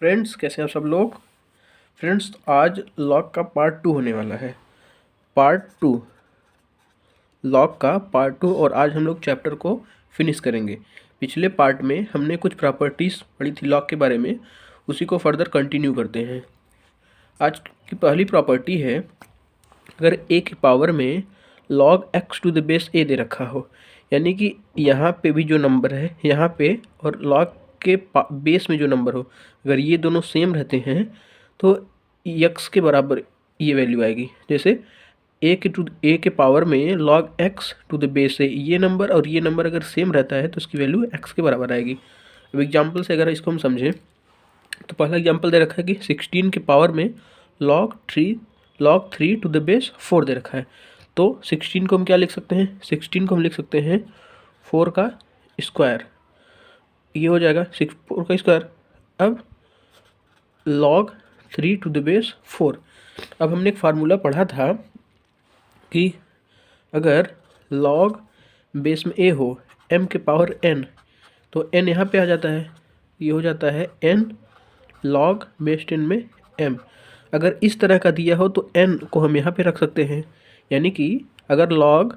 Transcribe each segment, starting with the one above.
Friends, कैसे हैं आप सब लोग। फ्रेंड्स, आज लॉग का पार्ट 2 होने वाला है। पार्ट 2 लॉग का पार्ट 2। और आज हम लोग चैप्टर को फिनिश करेंगे। पिछले पार्ट में हमने कुछ प्रॉपर्टीज़ पढ़ी थी लॉग के बारे में, उसी को फर्दर कंटिन्यू करते हैं। आज की पहली प्रॉपर्टी है, अगर a की पावर में log x to the base a दे रखा हो, यानी कि यहाँ पे भी जो नंबर है यहाँ पे और log के बेस में जो नंबर हो, अगर ये दोनों सेम रहते हैं तो x के बराबर ये वैल्यू आएगी। जैसे a के पावर में log x to the base है ये नंबर, और ये नंबर अगर सेम रहता है तो उसकी वैल्यू x के बराबर आएगी। अब एग्जाम्पल से अगर इसको हम समझें तो पहला एग्जाम्पल दे रखा है कि 16 के पावर में log 3 टू द बेस 4 दे रखा है। तो 16 को हम क्या लिख सकते हैं, 16 को हम लिख सकते हैं 4 का स्क्वायर, ये हो जाएगा 4 का स्क्वायर। अब log 3 टू द बेस 4। अब हमने एक फार्मूला पढ़ा था कि अगर log बेस में a हो m के पावर n, तो n यहाँ पे आ जाता है, ये हो जाता है n log बेस 10 में m। अगर इस तरह का दिया हो तो n को हम यहाँ पे रख सकते हैं, यानी कि अगर log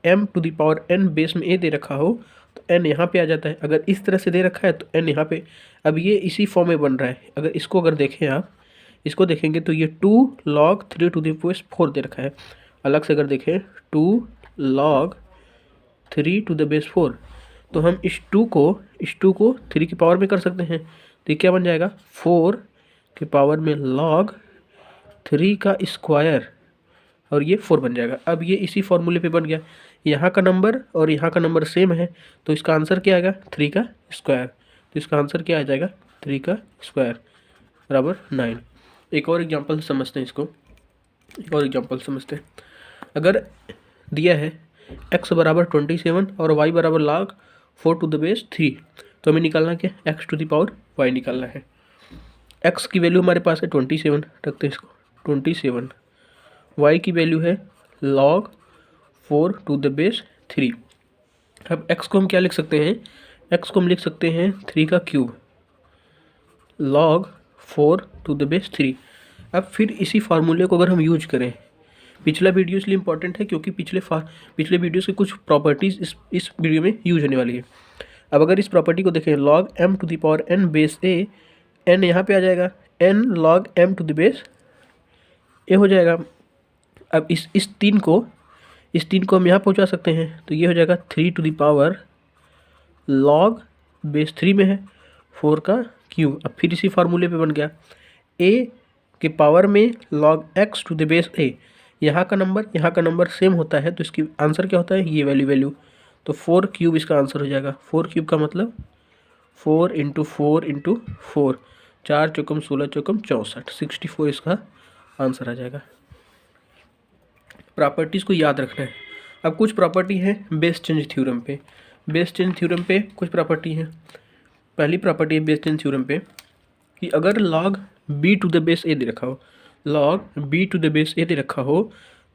m to the power n base में a दे रखा हो तो n यहाँ पे आ जाता है। अगर इस तरह से दे रखा है तो n यहाँ पे। अब ये इसी फॉर्म में बन रहा है। अगर इसको अगर देखें, आप इसको देखेंगे तो ये 2 log 3 टू द बेस 4 दे रखा है। अलग से अगर देखें 2 log 3 टू द बेस 4, तो हम इस 2 को 3 की पावर में कर सकते हैं। तो ये क्या बन जाएगा, 4 के पावर में log 3 का स्क्वायर, और ये 4 बन जाएगा। अब ये इसी फॉर्मूले पे बन गया। यहाँ का नंबर और यहाँ का नंबर सेम है, तो इसका आंसर क्या आएगा, 3 का स्क्वायर। तो इसका आंसर क्या आ जाएगा, 3 का स्क्वायर बराबर 9। एक और एग्जांपल समझते हैं इसको, एक और एग्जांपल समझते हैं। अगर दिया है x बराबर 27 और y बराबर log 4 टू द बेस 3, तो हमें निकालना क्या, x to the power y निकालना है। x की वैल्यू हमारे पास है 27, रखते हैं इसको 27। y की वैल्यू है log 4 टू द बेस 3। अब x को हम क्या लिख सकते हैं, x को हम लिख सकते हैं 3 का cube log 4 to the base 3। अब फिर इसी फार्मूले को अगर हम यूज करें, पिछला वीडियो इसलिए इंपॉर्टेंट है क्योंकि पिछले वीडियोस की कुछ प्रॉपर्टीज़ इस वीडियो में यूज होने वाली है। अब अगर इस प्रॉपर्टी को देखें, log m to the power n base a, n यहाँ पे आ जाएगा, n log m to the base a हो जाएगा। अब इस 3 को हम यहाँ पहुँचा सकते हैं, तो ये हो जाएगा 3 to the power log base 3 में है 4 का क्यूब। अब फिर इसी फार्मूले पे बन गया, a के पावर में log x to the base a, यहाँ का नंबर सेम होता है, तो इसकी आंसर क्या होता है, ये वैल्यू। तो 4 क्यूब इसका आंसर हो जाएगा। 4 क्यूब का मतलब 4 इंटू 4 इंटू 4, 4 चौकम 16 चौकम 64, 64 इसका आंसर आ जाएगा। प्रॉपर्टीज़ को याद रखना है। अब कुछ प्रॉपर्टी है बेस चेंज थ्योरम पे। बेस चेंज थ्योरम पे कुछ प्रॉपर्टी है। पहली प्रॉपर्टी है बेस चेंज थ्योरम पे कि अगर log b to the base a दे रखा हो, log b to the base a दे रखा हो,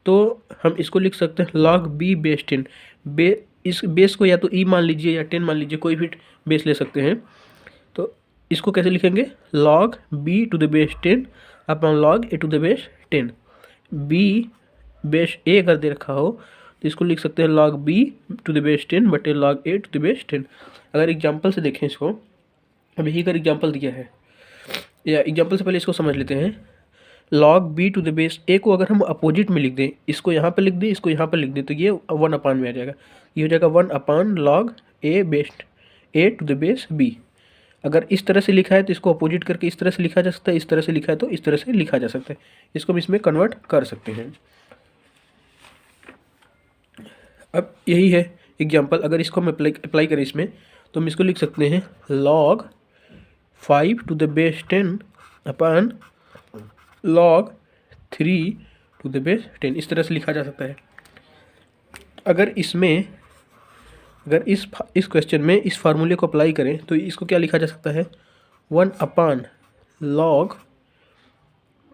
तो हम इसको लिख सकते हैं log b बेस 10। इस बेस को या तो e मान लीजिए या 10 मान लीजिए, कोई भी बेस ले सकते हैं। तो इसको कैसे लिखेंगे, log b to the base 10 upon log a to the base 10। b base a अगर दे रखा हो तो इसको लिख सकते हैं log b to the base 10 बटे log a to the base 10। अगर एग्जाम्पल से देखें इसको, अब यही अगर एग्जाम्पल दिया है, या एग्जाम्पल से पहले इसको समझ लेते हैं। log b to the base a को अगर हम अपोजिट में लिख दें, इसको यहाँ पर लिख दें, इसको यहाँ पर लिख दें, तो ये 1 अपान में आ जाएगा। ये हो जाएगा 1 upon log a base a to the base b। अगर इस तरह से लिखा है तो इसको अपोजिट करके इस तरह से लिखा जा सकता है, इस तरह से लिखा है तो इस तरह से लिखा जा सकता है। इसको हम इसमें कन्वर्ट कर सकते हैं। अब यही है एग्जाम्पल। अगर इसको हम अप्लाई करें इसमें, तो हम इसको लिख सकते हैं log 5 to the base 10 upon log 3 to the base 10, इस तरह से लिखा जा सकता है। अगर इस क्वेश्चन में इस फार्मूले को अप्लाई करें तो इसको क्या लिखा जा सकता है, 1 अपान log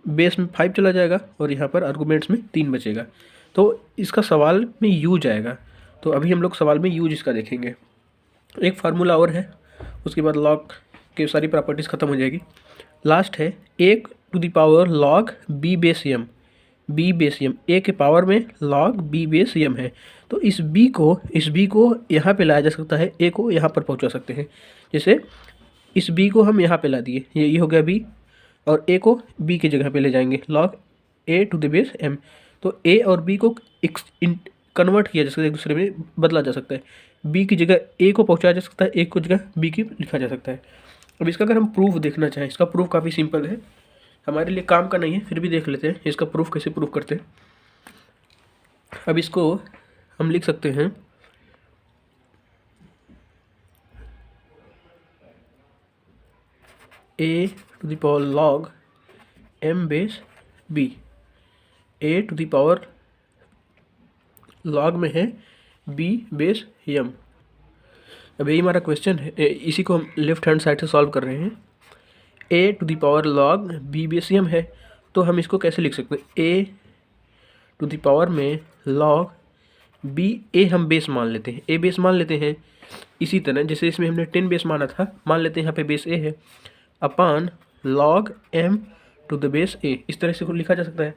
बेस में 5 चला जाएगा और यहाँ पर आर्गूमेंट्स में 3 बचेगा। तो इसका सवाल में यूज आएगा, तो अभी हम लोग सवाल में यूज इसका देखेंगे। एक फार्मूला और है, उसके बाद लॉग की सारी प्रॉपर्टीज़ ख़त्म हो जाएगी। लास्ट है a to the power log b base m, b base m, a के पावर में log b बेस m है। तो इस b को यहाँ पे लाया जा सकता है, a को यहाँ पर पहुँचा सकते हैं। जैसे इस b को हम यहाँ पे ला दिए, ये हो गया b, और a को b की जगह पे ले जाएंगे log a to the base m। तो a और b को कन्वर्ट किया जा सकता है, एक दूसरे में बदला जा सकता है। b की जगह a को पहुँचाया जा सकता है, a को जगह b की लिखा जा सकता है। अब इसका अगर हम प्रूफ देखना चाहें, इसका प्रूफ काफ़ी सिंपल है, हमारे लिए काम का नहीं है, फिर भी देख लेते हैं इसका प्रूफ कैसे प्रूफ करते हैं। अब इसको हम लिख सकते हैं a to the power log m base b, a to the power log में है b बेस m। अब यही हमारा क्वेश्चन है, इसी को हम लेफ्ट हैंड साइड से सॉल्व कर रहे हैं। a to the power log b base m है, तो हम इसको कैसे लिख सकते हैं, a टू द पावर में log b, a हम बेस मान लेते हैं, a बेस मान लेते हैं। इसी तरह जैसे इसमें हमने 10 बेस माना था, मान लेते हैं यहाँ पे बेस a है, upon log m to the base a, इस तरह से को लिखा जा सकता है।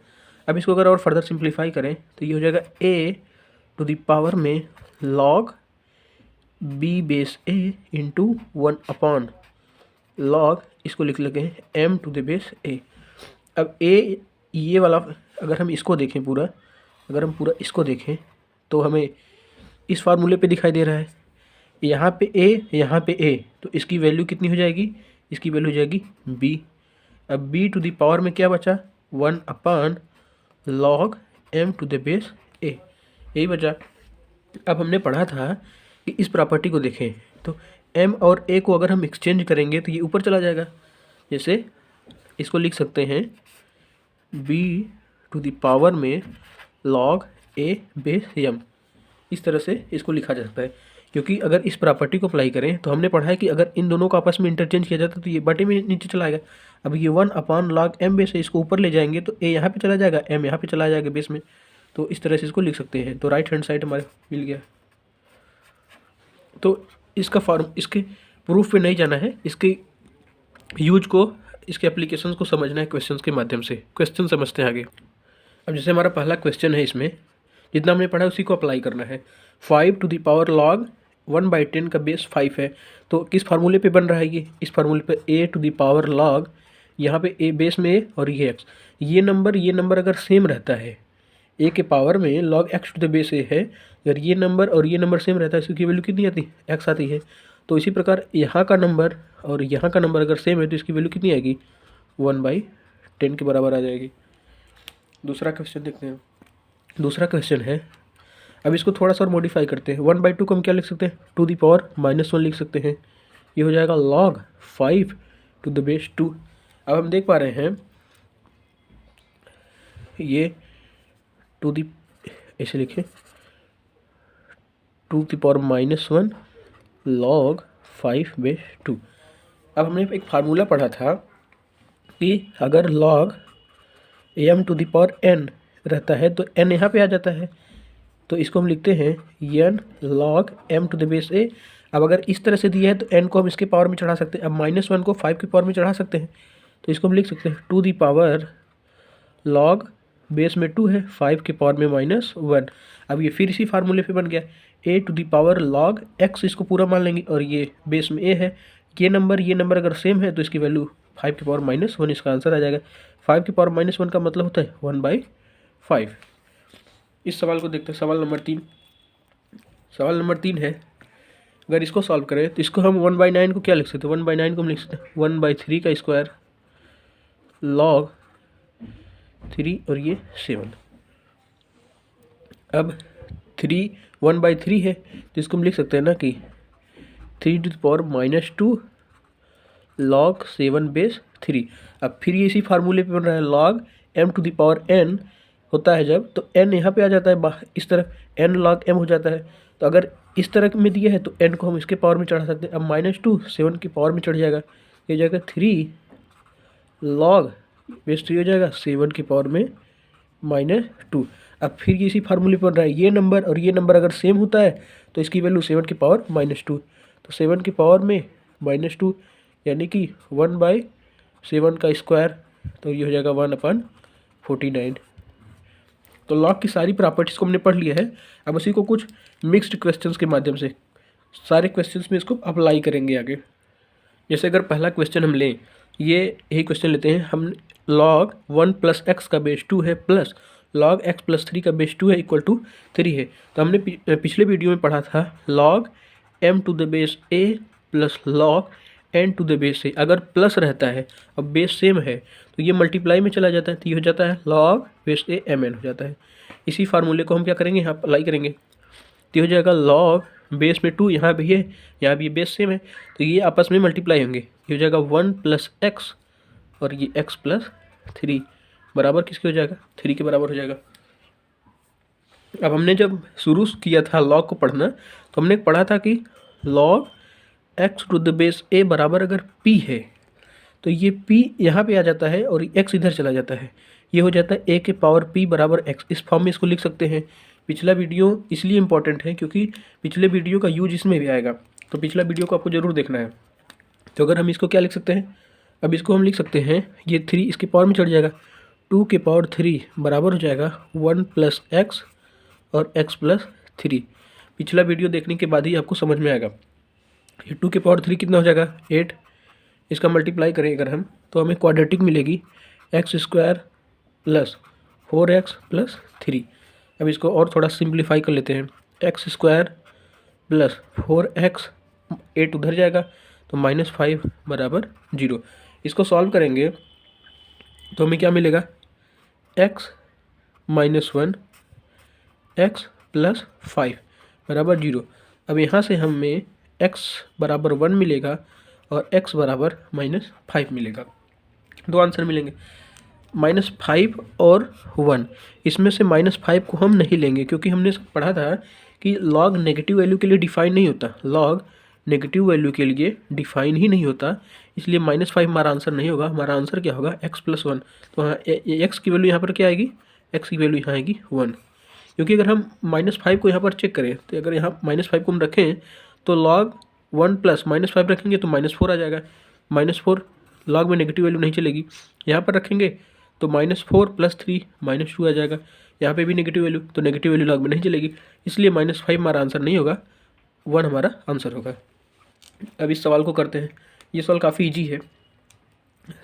अब इसको अगर और फर्दर सिंप्लीफाई करें तो ये हो जाएगा a टू द पावर में log b base a into 1 upon log, इसको लिख लेते हैं m to the base a। अब a ये वाला अगर हम इसको देखें पूरा, अगर हम पूरा इसको देखें तो हमें इस फार्मूले पे दिखाई दे रहा है, यहाँ पे a यहाँ पे a, तो इसकी वैल्यू कितनी हो जाएगी, इसकी वैल्यू हो जाएगी b। अब b टू द पावर में क्या बचा, 1 upon log m to the base a, यही बचा। अब हमने पढ़ा था कि इस प्रॉपर्टी को देखें तो m और a को अगर हम एक्सचेंज करेंगे तो ये ऊपर चला जाएगा। जैसे इसको लिख सकते हैं b टू द पावर में log a बेस m, इस तरह से इसको लिखा जा सकता है। क्योंकि अगर इस प्रॉपर्टी को अप्लाई करें तो हमने पढ़ा है कि अगर इन दोनों को आपस में इंटरचेंज किया जाता है तो ये बटे में नीचे चला आएगा। अब ये 1 अपॉन log m बेस है, इसको ऊपर ले जाएंगे तो a यहाँ पे चला जाएगा, m यहाँ पे चला जाएगा बेस में, तो इस तरह से इसको लिख सकते हैं। तो राइट हैंड साइड हमारे मिल गया। तो इसके प्रूफ पे नहीं जाना है, इसके यूज को, इसके एप्लीकेशंस को समझना है क्वेश्चंस के माध्यम से। क्वेश्चन समझते हैं आगे। अब जैसे हमारा पहला क्वेश्चन है, इसमें जितना हमने पढ़ा उसी को अप्लाई करना है। 5 टू द पावर log 1/10 का बेस 5 है, तो किस फार्मूले पे बन रहा है ये, इस फार्मूले पे a to the power log, यहाँ पे a बेस में a और ये x, ये नंबर अगर सेम रहता है, a के पावर में log x to the base a है, अगर ये नंबर और ये नंबर सेम रहता है इसकी वैल्यू कितनी आती है, x आती है। तो इसी प्रकार यहाँ का नंबर और यहाँ का नंबर अगर सेम है तो इसकी वैल्यू कितनी आएगी, 1/10 के बराबर आ जाएगी। दूसरा क्वेश्चन देखते हैं। दूसरा क्वेश्चन है, अब इसको थोड़ा सा और मॉडिफाई करते हैं। 1/2 को हम क्या लिख सकते हैं, टू द पावर -1 लिख सकते हैं, ये हो जाएगा log 5 टू द बेस 2। अब हम देख पा रहे हैं ये टू दी, ऐसे लिखे, to the power -1 log 5 base 2। अब हमने एक फार्मूला पढ़ा था कि अगर log m to the power n रहता है तो n यहाँ पे आ जाता है, तो इसको हम लिखते हैं n log m to the base a। अब अगर इस तरह से दिया है तो n को हम इसके पावर में चढ़ा सकते हैं, अब -1 को 5 के पावर में चढ़ा सकते हैं, तो इसको हम लिख सकते हैं to the power log base में 2 है, 5 के पावर में -1। अब ये फिर इसी फार्मूले पे बन गया, a to the power log x, इसको पूरा मान लेंगे, और ये बेस में a है, ये नंबर अगर सेम है तो इसकी वैल्यू 5 के पावर -1, इसका आंसर आ जाएगा। 5 के पावर -1 का मतलब होता है 1/5। इस सवाल को देखते हैं, सवाल नंबर 3। सवाल नंबर 3 है, अगर इसको सॉल्व करें तो इसको हम 1/9 को क्या लिख सकते हैं, 1/9 को हम लिख सकते हैं 1/3 का स्क्वायर log 3 और ये 7। अब 1/3 है तो इसको हम लिख सकते हैं ना कि 3 to the power -2 log 7 base 3। अब फिर ये इसी फार्मूले पे बन रहा है, log m to the power n होता है जब, तो n यहाँ पे आ जाता है, इस तरफ n log m हो जाता है। तो अगर इस तरह में दिया है तो n को हम इसके पावर में चढ़ा सकते हैं। अब -2 7 की पावर में चढ़ जाएगा, ये हो जाएगा 3 log बेस 3 हो जाएगा 7 की पावर में -2। अब फिर ये इसी फार्मूले पर बन रहा है, ये नंबर और ये नंबर अगर सेम होता है तो इसकी वैल्यू 7 की पावर -2, तो 7 की पावर में -2 यानी कि 1/2 7 का स्क्वायर, तो ये हो जाएगा 1/49। तो लॉग की सारी प्रॉपर्टीज़ को हमने पढ़ लिया है। अब उसी को कुछ मिक्स्ड क्वेश्चंस के माध्यम से सारे क्वेश्चंस में इसको अप्लाई करेंगे आगे। जैसे अगर पहला क्वेश्चन हम लें, ये यही क्वेश्चन लेते हैं हम, log 1 + x का बेस 2 है प्लस log x + 3 का बेस 2 है इक्वल टू 3 है। तो हमने पिछले वीडियो में पढ़ा था log m to the base a plus log n to the base a। अगर प्लस रहता है, अब बेस सेम है, तो ये मल्टीप्लाई में चला जाता है, तो ये हो जाता है log बेस a mn हो जाता है। इसी फार्मूले को हम क्या करेंगे, यहाँ अप्लाई करेंगे, तो ये हो जाएगा log बेस में 2, यहाँ भी है, यहाँ भी बेस सेम है, तो ये आपस में मल्टीप्लाई होंगे। ये हो जाएगा 1 + x और ये x + 3 बराबर किसके हो जाएगा, 3 के बराबर हो जाएगा। अब हमने जब शुरू किया था लॉग को पढ़ना, तो हमने पढ़ा था कि log x to the base a बराबर अगर p है, तो ये p यहाँ पे आ जाता है और x इधर चला जाता है, ये हो जाता है a के पावर p बराबर x। इस फॉर्म में इसको लिख सकते हैं। पिछला वीडियो इसलिए इम्पोर्टेंट है क्योंकि पिछले वीडियो का यूज इसमें भी आएगा, तो पिछला वीडियो को आपको ज़रूर देखना है। तो अगर हम इसको क्या लिख सकते हैं, अब इसको हम लिख सकते हैं, ये 3 इसके पावर में चढ़ जाएगा, 2 के पावर 3 बराबर हो जाएगा 1 + x और x + 3। पिछला वीडियो देखने के बाद ही आपको समझ में आएगा। ये 2 के पावर 3 कितना हो जाएगा, 8। इसका मल्टीप्लाई करें अगर हम, तो हमें क्वाड्रेटिक मिलेगी x² + 4x + 3। अब इसको और थोड़ा सिंप्लीफाई कर लेते हैं, x² + 4x, 8 उधर जाएगा, तो -5 बराबर 0। इसको सॉल्व करेंगे तो हमें क्या मिलेगा, x - 1 x + 5 बराबर 0। अब यहाँ से हमें x बराबर 1 मिलेगा और x बराबर -5 मिलेगा। दो आंसर मिलेंगे, -5 और 1। इसमें से -5 को हम नहीं लेंगे क्योंकि हमने पढ़ा था कि log नेगेटिव वैल्यू के लिए डिफाइन नहीं होता, log नेगेटिव वैल्यू के लिए डिफाइन ही नहीं होता, इसलिए -5 हमारा आंसर नहीं होगा। हमारा आंसर क्या होगा, x + 1। तो हाँ, x की वैल्यू यहाँ पर क्या आएगी, x की वैल्यू यहाँ आएगी 1। क्योंकि अगर हम -5 को यहाँ पर चेक करें, तो अगर यहाँ -5 को हम रखें तो log 1 + -5 रखेंगे तो -4 आ जाएगा। -4 log में नेगेटिव वैल्यू नहीं चलेगी। यहाँ पर रखेंगे तो -4 + 3 -2 आ जाएगा। यहाँ पे भी नेगेटिव वैल्यू, तो नेगेटिव वैल्यू log में नहीं चलेगी, इसलिए -5 हमारा आंसर नहीं होगा, 1 हमारा आंसर होगा। अब इस सवाल को करते हैं। ये सवाल काफ़ी इजी है,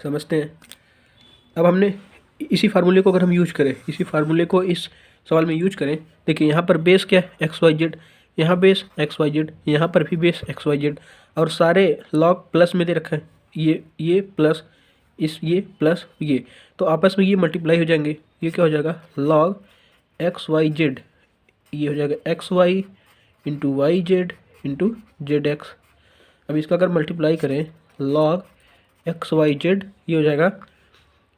समझते हैं। अब हमने इसी फार्मूले को अगर हम यूज करें, इसी फार्मूले को इस सवाल में यूज करें, देखिए यहाँ पर बेस क्या है, XYZ, यहाँ बेस XYZ, यहाँ पर भी बेस XYZ, और सारे लॉग प्लस में दे रखा है, ये प्लस ये प्लस ये, तो आपस में ये मल्टीप्लाई हो जाएंगे। ये क्या हो जाएगा, log XYZ, ये हो जाएगा XY × YZ × ZX। अब इसका अगर मल्टीप्लाई करें log XYZ, ये हो जाएगा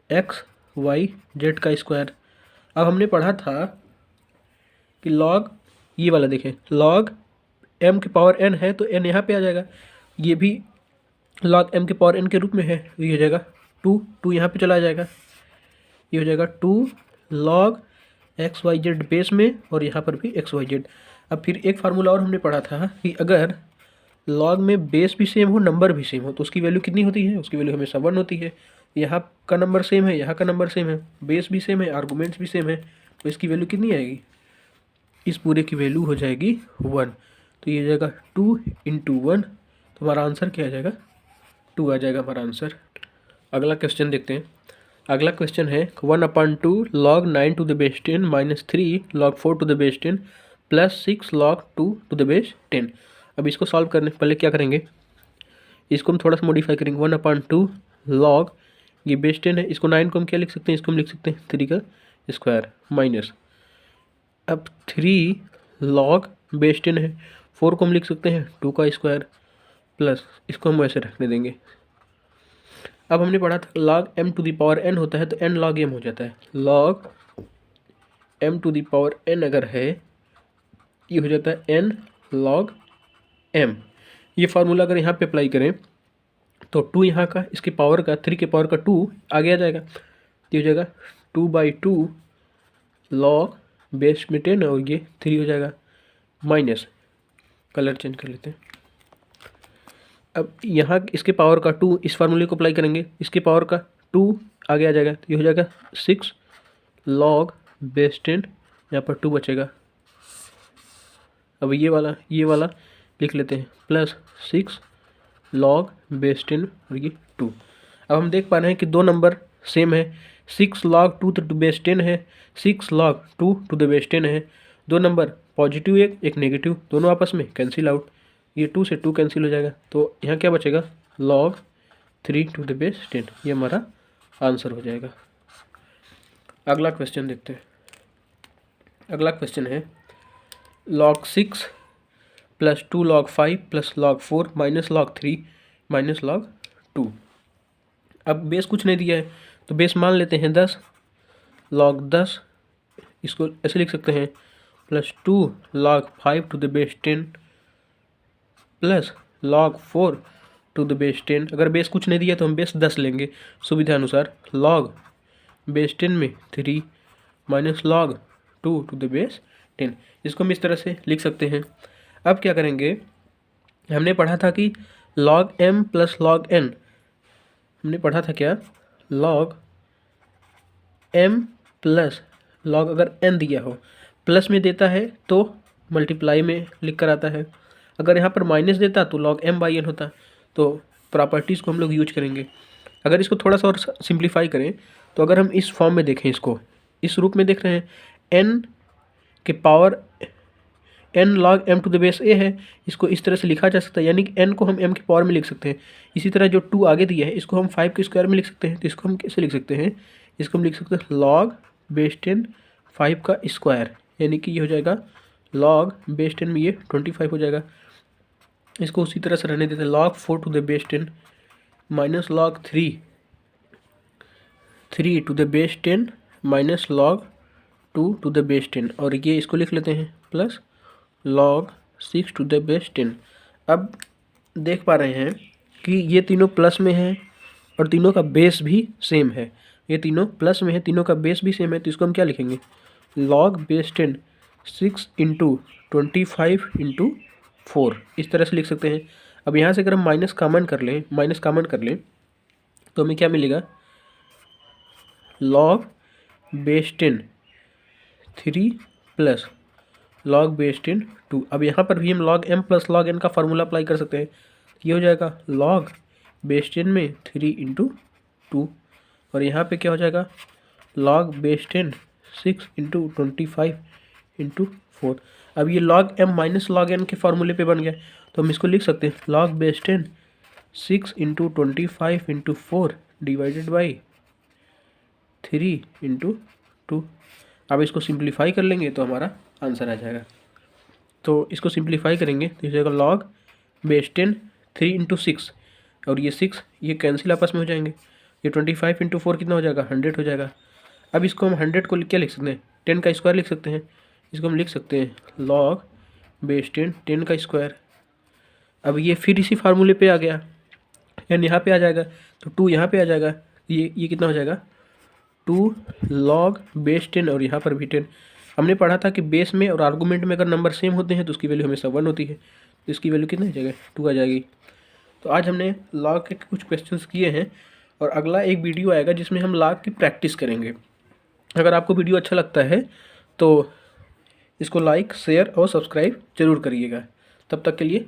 XYZ का स्क्वायर। अब हमने पढ़ा था कि log, ये वाला देखें, log m के पावर n है तो n यहाँ पे आ जाएगा, ये भी log m के पावर n के रूप में है, ये हो जाएगा 2 यहाँ पे चला जाएगा, ये हो जाएगा 2 log XYZ बेस में, और यहाँ पर भी XYZ। अब फिर एक फार्मूला और हमने पढ़ा था कि अगर log में बेस भी सेम हो, नंबर भी सेम हो, तो उसकी वैल्यू कितनी होती है, उसकी वैल्यू हमेशा 1 होती है। यहाँ का नंबर सेम है, यहाँ का नंबर सेम है, बेस भी सेम है, आर्गूमेंट्स भी सेम है, तो इसकी वैल्यू कितनी आएगी, इस पूरे की वैल्यू हो जाएगी 1। तो ये हो जाएगा 2 × 1, तो हमारा आंसर क्या आ जाएगा, 2 आ जाएगा हमारा आंसर। अगला क्वेश्चन देखते हैं। अगला क्वेश्चन है 1/2 log 9 to the base 10 -3 log 4 to the base 10 + 6 log 2 to the base 10। अब इसको सॉल्व करने पहले क्या करेंगे, इसको हम थोड़ा सा मॉडिफाई करेंगे। 1/2 log, ये बेस 10 है, इसको 9 को हम क्या लिख सकते हैं, इसको हम लिख सकते हैं 3 का स्क्वायर माइनस, अब 3 log बेस 10 है, 4 को हम लिख सकते हैं 2 का स्क्वायर प्लस, इसको हम वैसे रखने देंगे। अब हमने पढ़ा था log m to the power n होता है तो n log m हो जाता है, log m to the power n अगर है, ये हो जाता है n log m। ये फार्मूला अगर यहाँ पे अप्लाई करें तो 2 यहाँ का, इसके पावर का 3 के पावर का 2 आगे आ जाएगा, ये हो जाएगा 2/2 log बेस में 10 और ये 3 हो जाएगा माइनस, कलर चेंज कर लेते हैं। अब यहाँ इसके पावर का 2 इस फार्मूले को अप्लाई करेंगे, इसके पावर का 2 आगे आ जाएगा, तो ये हो जाएगा 6 log बेस 10, यहाँ पर 2 बचेगा। अब ये वाला लिख लेते हैं प्लस 6 log बेस 10 और ये 2। अब हम देख पा रहे हैं कि दो नंबर सेम है, 6 log 2 टू द बेस 10 है, 6 log 2 टू द बेस 10 है। दो नंबर पॉजिटिव एक नेगेटिव, दोनों आपस में कैंसिल आउट, ये 2 से 2 कैंसिल हो जाएगा, तो यहाँ क्या बचेगा log 3 टू द बेस 10, ये हमारा आंसर हो जाएगा। अगला क्वेश्चन देखते हैं। अगला क्वेश्चन है log 6 plus 2 log 5 plus log 4 minus log 3 minus log 2। अब बेस कुछ नहीं दिया है तो बेस मान लेते हैं 10 log 10, इसको ऐसे लिख सकते हैं plus 2 log 5 to the base 10 plus log 4 to the base 10। अगर बेस कुछ नहीं दिया तो हम बेस 10 लेंगे सुविधा अनुसार, log बेस 10 में 3 minus log 2 to the base 10, इसको हम इस तरह से लिख सकते हैं। अब क्या करेंगे, हमने पढ़ा था कि log m plus log n, हमने पढ़ा था क्या log m प्लस log अगर n दिया हो प्लस में देता है तो मल्टीप्लाई में लिख कर आता है, अगर यहाँ पर माइनस देता तो log m बाई n होता। तो प्रॉपर्टीज़ को हम लोग यूज करेंगे। अगर इसको थोड़ा सा और सिंप्लीफाई करें तो अगर हम इस फॉर्म में देखें, इसको इस रूप में देख रहे हैं, n के power n log m to the base a है, इसको इस तरह से लिखा जा सकता है, यानी कि n को हम m के पावर में लिख सकते हैं। इसी तरह जो 2 आगे दिया है इसको हम 5 के स्क्वायर में लिख सकते हैं, तो इसको हम कैसे लिख सकते हैं, इसको हम लिख सकते हैं log बेस 10 5 का स्क्वायर, यानी कि ये हो जाएगा log बेस 10 में ये 25 हो जाएगा। इसको उसी तरह से रहने देते हैं log 4 to the base 10 minus log 3 to the base 10 minus log 2 to the base 10, और ये इसको लिख लेते हैं plus log 6 to the base 10। अब देख पा रहे हैं कि ये तीनों प्लस में हैं और तीनों का बेस भी सेम है, ये तीनों प्लस में है, तीनों का बेस भी सेम है, तो इसको हम क्या लिखेंगे log बेस 10 6 इंटू 25 इंटू 4, इस तरह से लिख सकते हैं। अब यहाँ से अगर हम माइनस कॉमन कर लें तो हमें क्या मिलेगा log base 10 3 plus log base 10 2। अब यहाँ पर भी हम log m plus log n का फार्मूला अप्लाई कर सकते हैं, ये हो जाएगा log बेस 10 में 3 इंटू 2, और यहाँ पे क्या हो जाएगा log बेस 10 6 इंटू 25 इंटू 4। अब ये log m minus log n के फार्मूले पे बन गया, तो हम इसको लिख सकते हैं log base 10 6 into 25 into 4 divided by 3 into 2। अब इसको सिंप्लीफाई कर लेंगे तो हमारा आंसर आ जाएगा। तो इसको सिंप्लीफाई करेंगे तो ये जाएगा log बेस 10 3 इंटू 6, और ये 6 ये कैंसिल आपस में हो जाएंगे, ये 25 इंटू 4 कितना हो जाएगा 100 हो जाएगा। अब इसको हम 100 को क्या लिख सकते हैं 10 का स्क्वायर लिख सकते हैं, इसको हम लिख सकते हैं log बेस 10 का स्क्वायर। अब ये फिर इसी फार्मूले पे आ गया, यानी यहाँ पे आ जाएगा तो 2 यहाँ पे आ जाएगा, ये कितना हो जाएगा 2 log बेस 10, और यहाँ पर भी 10। हमने पढ़ा था कि बेस में और आर्गूमेंट में अगर नंबर सेम होते हैं तो उसकी वैल्यू हमेशा 1 होती है, तो इसकी वैल्यू कितनी आ जाएगा 2 आ जाएगी। तो आज हमने लॉग के कुछ क्वेश्चंस किए हैं, और अगला एक वीडियो आएगा जिसमें हम लॉग की प्रैक्टिस करेंगे। अगर आपको वीडियो अच्छा लगता है तो इसको लाइक शेयर और सब्सक्राइब जरूर करिएगा। तब तक के लिए